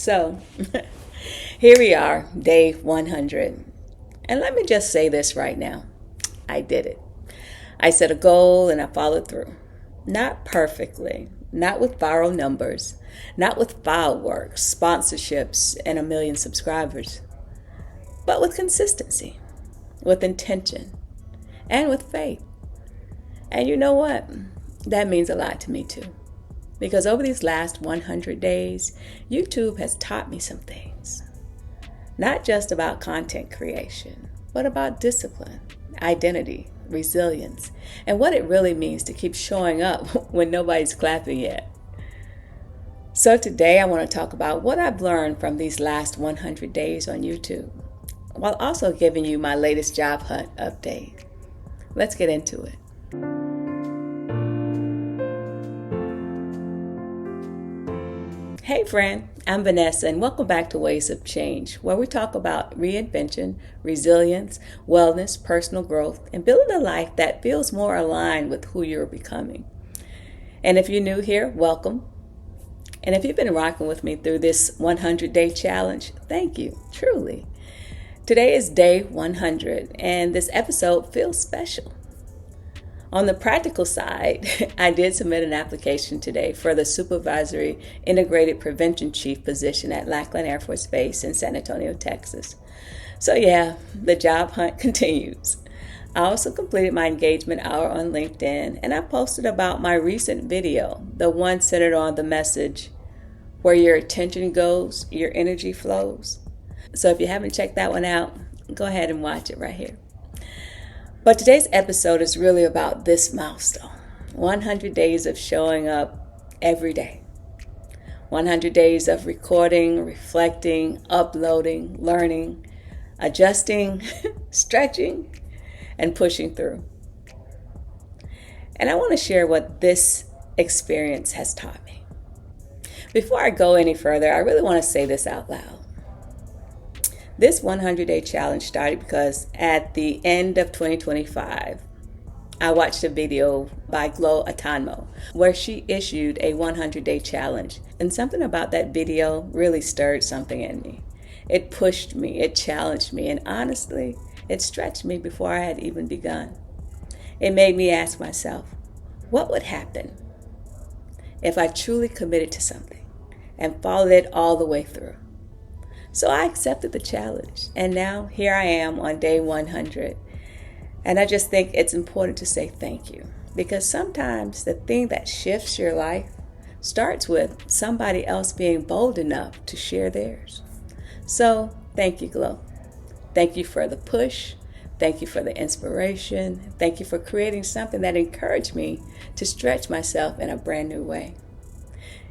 So, here we are, day 100. And let me just say this right now. I did it. I set a goal and I followed through. Not perfectly, not with viral numbers, not with fireworks, sponsorships, and a million subscribers, but with consistency, with intention, and with faith. And you know what? That means a lot to me too. Because over these last 100 days, YouTube has taught me some things. Not just about content creation, but about discipline, identity, resilience, and what it really means to keep showing up when nobody's clapping yet. So today I want to talk about what I've learned from these last 100 days on YouTube, while also giving you my latest job hunt update. Let's get into it. Hey friend, I'm Vanessa and welcome back to Ways of Change, where we talk about reinvention, resilience, wellness, personal growth, and building a life that feels more aligned with who you're becoming. And if you're new here, welcome. And if you've been rocking with me through this 100-day challenge, thank you, truly. Today is day 100, and this episode feels special. On the practical side, I did submit an application today for the Supervisory Integrated Prevention Chief position at Lackland AFB Base in San Antonio, Texas. So yeah, the job hunt continues. I also completed my engagement hour on LinkedIn, and I posted about my recent video, the one centered on the message, where your attention goes, your energy flows. So if you haven't checked that one out, go ahead and watch it right here. But today's episode is really about this milestone, 100 days of showing up every day. 100 days of recording, reflecting, uploading, learning, adjusting, stretching, and pushing through. And I want to share what this experience has taught me. Before I go any further, I really want to say this out loud. This 100-day challenge started because at the end of 2025, I watched a video by Glo Atanmo where she issued a 100-day challenge. And something about that video really stirred something in me. It pushed me, it challenged me, and honestly, it stretched me before I had even begun. It made me ask myself, what would happen if I truly committed to something and followed it all the way through? So I accepted the challenge, and now here I am on day 100. And I just think it's important to say thank you, because sometimes the thing that shifts your life starts with somebody else being bold enough to share theirs. So thank you, Glo. Thank you for the push. Thank you for the inspiration. Thank you for creating something that encouraged me to stretch myself in a brand new way.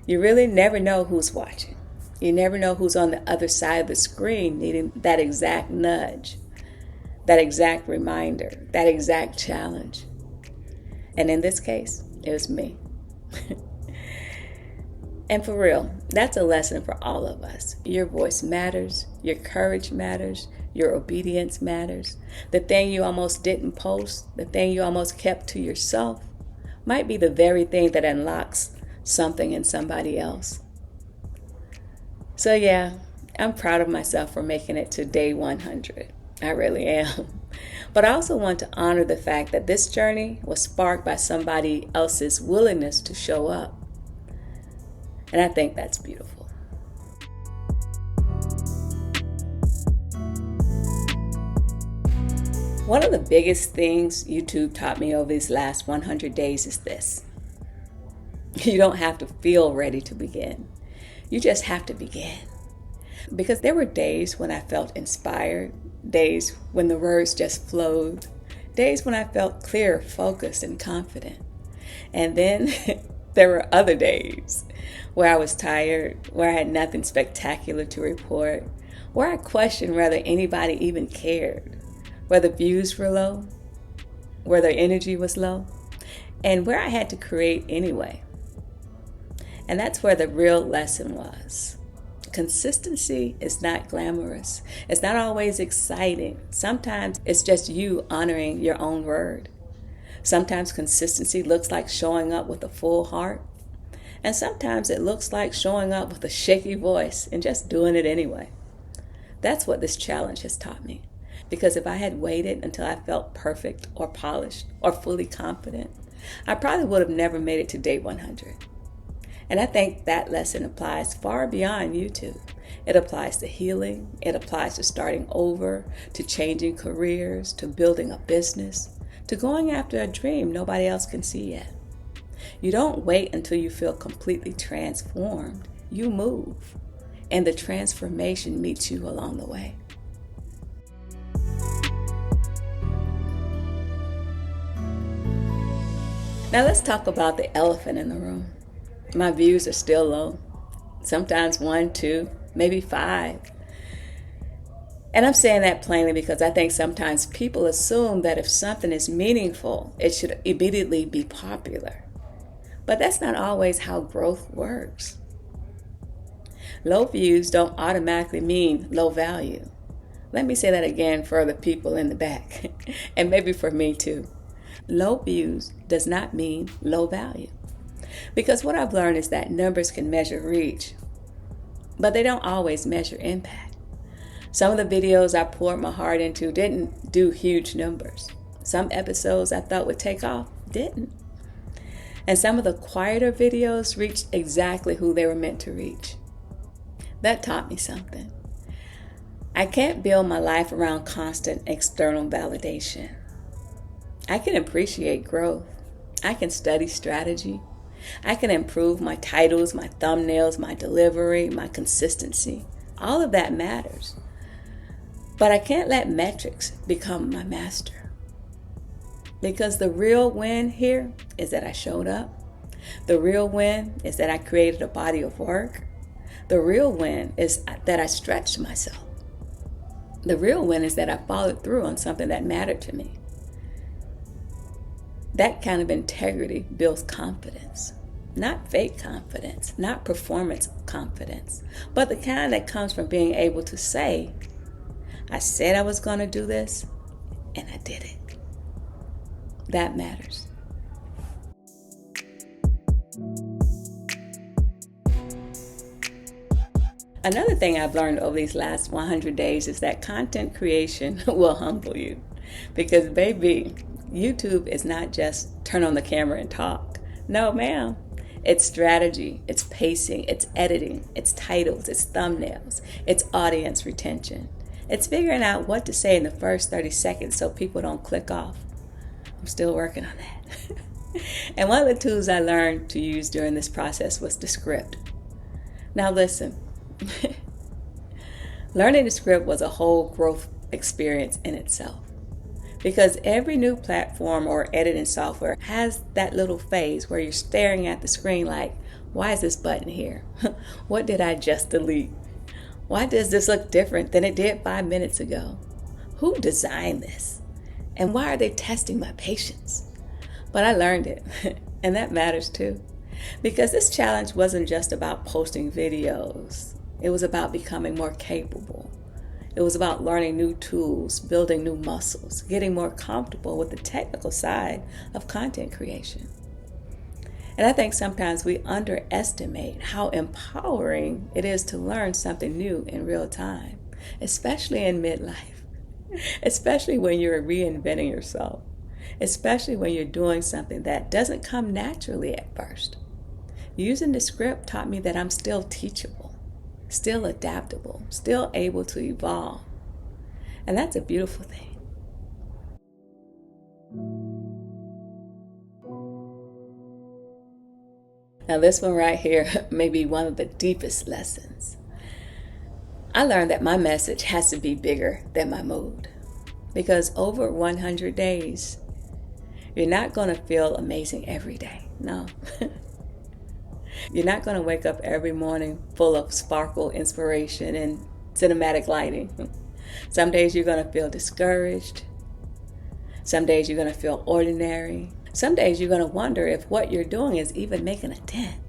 You really never know who's watching. You never know who's on the other side of the screen needing that exact nudge, that exact reminder, that exact challenge. And in this case, it was me. And for real, that's a lesson for all of us. Your voice matters, your courage matters, your obedience matters. The thing you almost didn't post, the thing you almost kept to yourself, might be the very thing that unlocks something in somebody else. So yeah, I'm proud of myself for making it to day 100. I really am. But I also want to honor the fact that this journey was sparked by somebody else's willingness to show up. And I think that's beautiful. One of the biggest things YouTube taught me over these last 100 days is this. You don't have to feel ready to begin. You just have to begin. Because there were days when I felt inspired, days when the words just flowed, days when I felt clear, focused, and confident. And then there were other days where I was tired, where I had nothing spectacular to report, where I questioned whether anybody even cared, whether views were low, whether energy was low, and where I had to create anyway. And that's where the real lesson was. Consistency is not glamorous. It's not always exciting. Sometimes it's just you honoring your own word. Sometimes consistency looks like showing up with a full heart. And sometimes it looks like showing up with a shaky voice and just doing it anyway. That's what this challenge has taught me. Because if I had waited until I felt perfect or polished or fully confident, I probably would have never made it to day 100. And I think that lesson applies far beyond YouTube. It applies to healing. It applies to starting over, to changing careers, to building a business, to going after a dream nobody else can see yet. You don't wait until you feel completely transformed. You move, and the transformation meets you along the way. Now let's talk about the elephant in the room. My views are still low. Sometimes 1, 2, maybe 5. And I'm saying that plainly because I think sometimes people assume that if something is meaningful, it should immediately be popular. But that's not always how growth works. Low views don't automatically mean low value. Let me say that again for the people in the back, and maybe for me too. Low views does not mean low value. Because what I've learned is that numbers can measure reach, but they don't always measure impact. Some of the videos I poured my heart into didn't do huge numbers. Some episodes I thought would take off didn't. And some of the quieter videos reached exactly who they were meant to reach. That taught me something. I can't build my life around constant external validation. I can appreciate growth. I can study strategy. I can improve my titles, my thumbnails, my delivery, my consistency. All of that matters. But I can't let metrics become my master. Because the real win here is that I showed up. The real win is that I created a body of work. The real win is that I stretched myself. The real win is that I followed through on something that mattered to me. That kind of integrity builds confidence. Not fake confidence, not performance confidence, but the kind that comes from being able to say, I said I was going to do this, and I did it. That matters. Another thing I've learned over these last 100 days is that content creation will humble you. Because baby, YouTube is not just turn on the camera and talk. No, ma'am. It's strategy, it's pacing, it's editing, it's titles, it's thumbnails, it's audience retention. It's figuring out what to say in the first 30 seconds so people don't click off. I'm still working on that. And one of the tools I learned to use during this process was Descript. Now listen, learning Descript was a whole growth experience in itself. Because every new platform or editing software has that little phase where you're staring at the screen like, why is this button here? What did I just delete? Why does this look different than it did 5 minutes ago? Who designed this? And why are they testing my patience? But I learned it, and that matters too. Because this challenge wasn't just about posting videos. It was about becoming more capable. It was about learning new tools, building new muscles, getting more comfortable with the technical side of content creation. And I think sometimes we underestimate how empowering it is to learn something new in real time, especially in midlife, especially when you're reinventing yourself, especially when you're doing something that doesn't come naturally at first. Using Descript taught me that I'm still teachable, still adaptable, still able to evolve. And that's a beautiful thing. Now this one right here may be one of the deepest lessons. I learned that my message has to be bigger than my mood. Because over 100 days, you're not going to feel amazing every day. No. You're not going to wake up every morning full of sparkle, inspiration, and cinematic lighting. Some days you're going to feel discouraged. Some days you're going to feel ordinary. Some days you're going to wonder if what you're doing is even making a dent.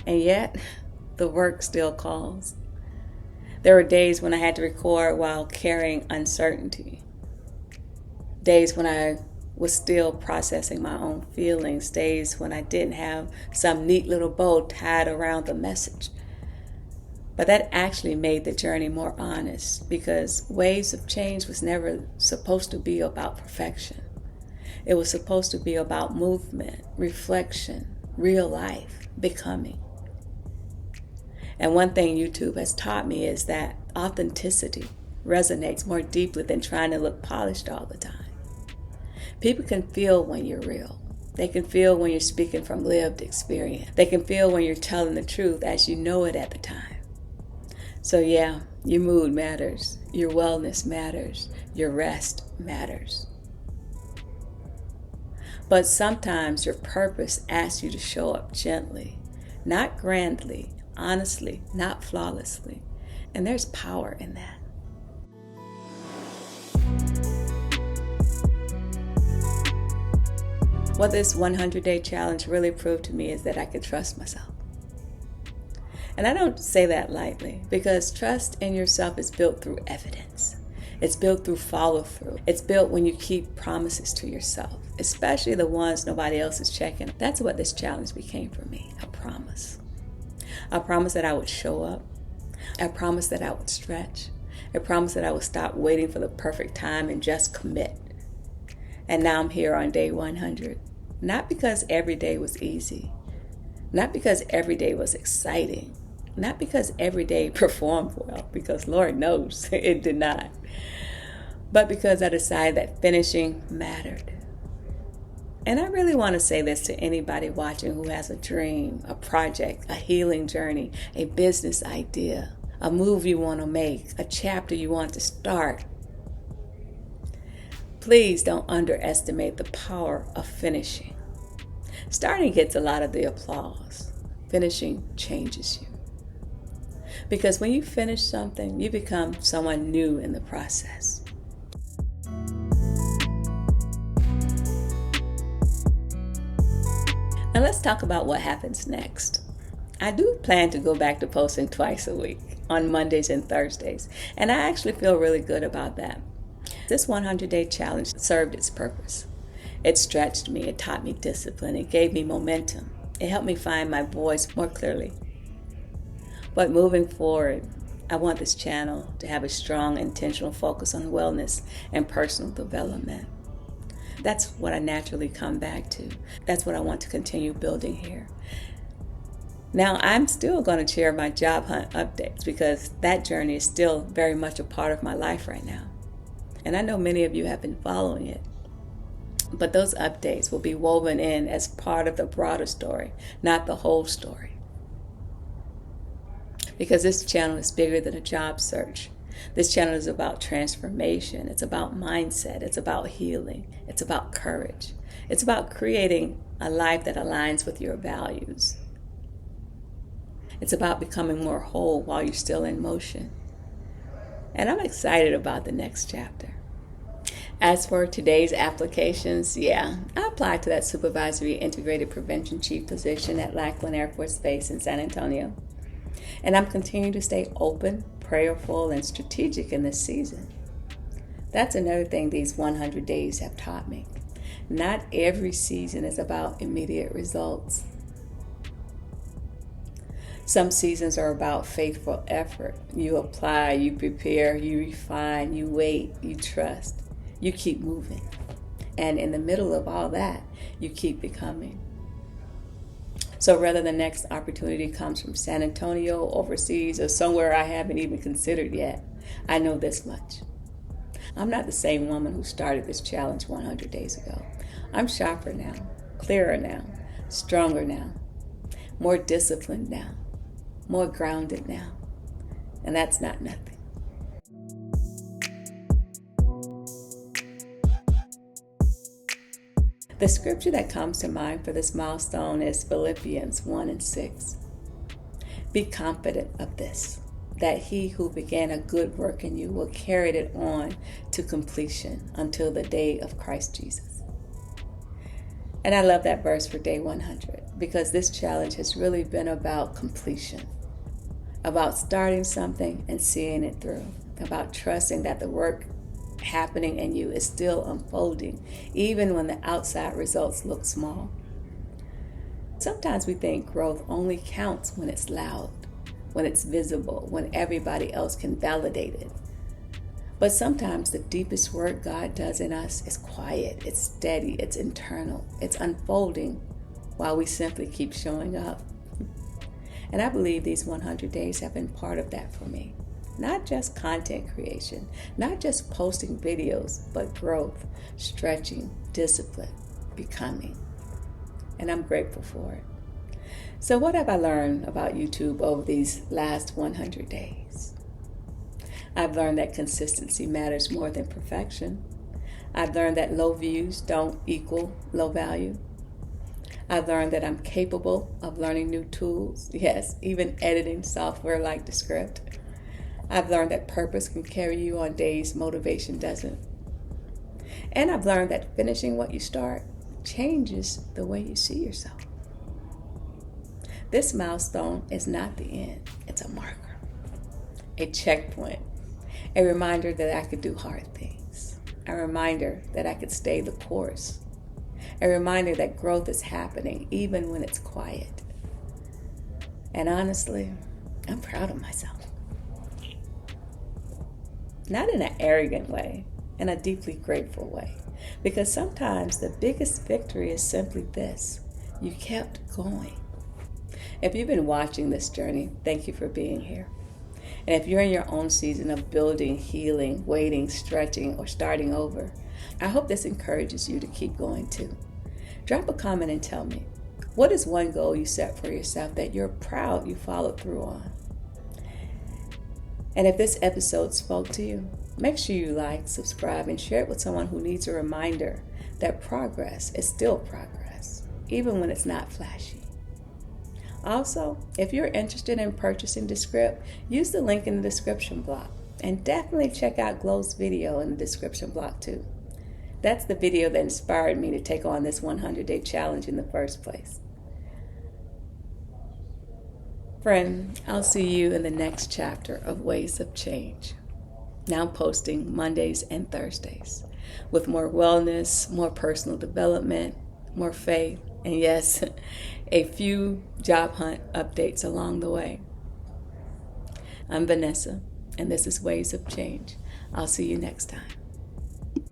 And yet, the work still calls. There were days when I had to record while carrying uncertainty. Days when I was still processing my own feelings, days when I didn't have some neat little bow tied around the message. But that actually made the journey more honest, because Waves of Change was never supposed to be about perfection. It was supposed to be about movement, reflection, real life, becoming. And one thing YouTube has taught me is that authenticity resonates more deeply than trying to look polished all the time. People can feel when you're real. They can feel when you're speaking from lived experience. They can feel when you're telling the truth as you know it at the time. So yeah, your mood matters. Your wellness matters. Your rest matters. But sometimes your purpose asks you to show up gently, not grandly, honestly, not flawlessly. And there's power in that. What this 100-day challenge really proved to me is that I could trust myself. And I don't say that lightly, because trust in yourself is built through evidence. It's built through follow through. It's built when you keep promises to yourself, especially the ones nobody else is checking. That's what this challenge became for me, a promise. A promise that I would show up. A promise that I would stretch. A promise that I would stop waiting for the perfect time and just commit. And now I'm here on day 100. Not because every day was easy. Not because every day was exciting. Not because every day performed well, because Lord knows it did not. But because I decided that finishing mattered. And I really want to say this to anybody watching who has a dream, a project, a healing journey, a business idea, a move you want to make, a chapter you want to start. Please don't underestimate the power of finishing. Starting gets a lot of the applause. Finishing changes you. Because when you finish something, you become someone new in the process. Now let's talk about what happens next. I do plan to go back to posting twice a week, on Mondays and Thursdays, and I actually feel really good about that. This 100-day challenge served its purpose. It stretched me, it taught me discipline, it gave me momentum. It helped me find my voice more clearly. But moving forward, I want this channel to have a strong, intentional focus on wellness and personal development. That's what I naturally come back to. That's what I want to continue building here. Now, I'm still going to share my job hunt updates, because that journey is still very much a part of my life right now. And I know many of you have been following it. But those updates will be woven in as part of the broader story, not the whole story. Because this channel is bigger than a job search. This channel is about transformation. It's about mindset. It's about healing. It's about courage. It's about creating a life that aligns with your values. It's about becoming more whole while you're still in motion. And I'm excited about the next chapter. As for today's applications, I applied to that Supervisory Integrated Prevention Chief position at Lackland Air Force Base in San Antonio. And I'm continuing to stay open, prayerful, and strategic in this season. That's another thing these 100 days have taught me. Not every season is about immediate results. Some seasons are about faithful effort. You apply, you prepare, you refine, you wait, you trust. You keep moving. And in the middle of all that, you keep becoming. So whether the next opportunity comes from San Antonio, overseas, or somewhere I haven't even considered yet, I know this much. I'm not the same woman who started this challenge 100 days ago. I'm sharper now, clearer now, stronger now, more disciplined now, more grounded now. And that's not nothing. The scripture that comes to mind for this milestone is Philippians 1:6. Be confident of this, that he who began a good work in you will carry it on to completion until the day of Christ Jesus. And I love that verse for day 100, because this challenge has really been about completion, about starting something and seeing it through, about trusting that the work happening in you is still unfolding, even when the outside results look small. Sometimes we think growth only counts when it's loud, when it's visible, when everybody else can validate it. But sometimes the deepest work God does in us is quiet, it's steady, it's internal, it's unfolding while we simply keep showing up. And I believe these 100 days have been part of that for me. Not just content creation, not just posting videos, but growth, stretching, discipline, becoming. And I'm grateful for it. So what have I learned about YouTube over these last 100 days? I've learned that consistency matters more than perfection. I've learned that low views don't equal low value. I've learned that I'm capable of learning new tools, yes, even editing software like Descript. I've learned that purpose can carry you on days motivation doesn't. And I've learned that finishing what you start changes the way you see yourself. This milestone is not the end, it's a marker, a checkpoint, a reminder that I could do hard things, a reminder that I could stay the course, a reminder that growth is happening even when it's quiet. And honestly, I'm proud of myself. Not in an arrogant way, in a deeply grateful way. Because sometimes the biggest victory is simply this: you kept going. If you've been watching this journey, thank you for being here. And if you're in your own season of building, healing, waiting, stretching, or starting over, I hope this encourages you to keep going too. Drop a comment and tell me, what is one goal you set for yourself that you're proud you followed through on? And if this episode spoke to you, make sure you like, subscribe, and share it with someone who needs a reminder that progress is still progress, even when it's not flashy. Also, if you're interested in purchasing Descript, use the link in the description block. And definitely check out Glo's video in the description block too. That's the video that inspired me to take on this 100-day challenge in the first place. Friend, I'll see you in the next chapter of Ways of Change. Now posting Mondays and Thursdays with more wellness, more personal development, more faith, and yes, a few job hunt updates along the way. I'm Vanessa, and this is Ways of Change. I'll see you next time.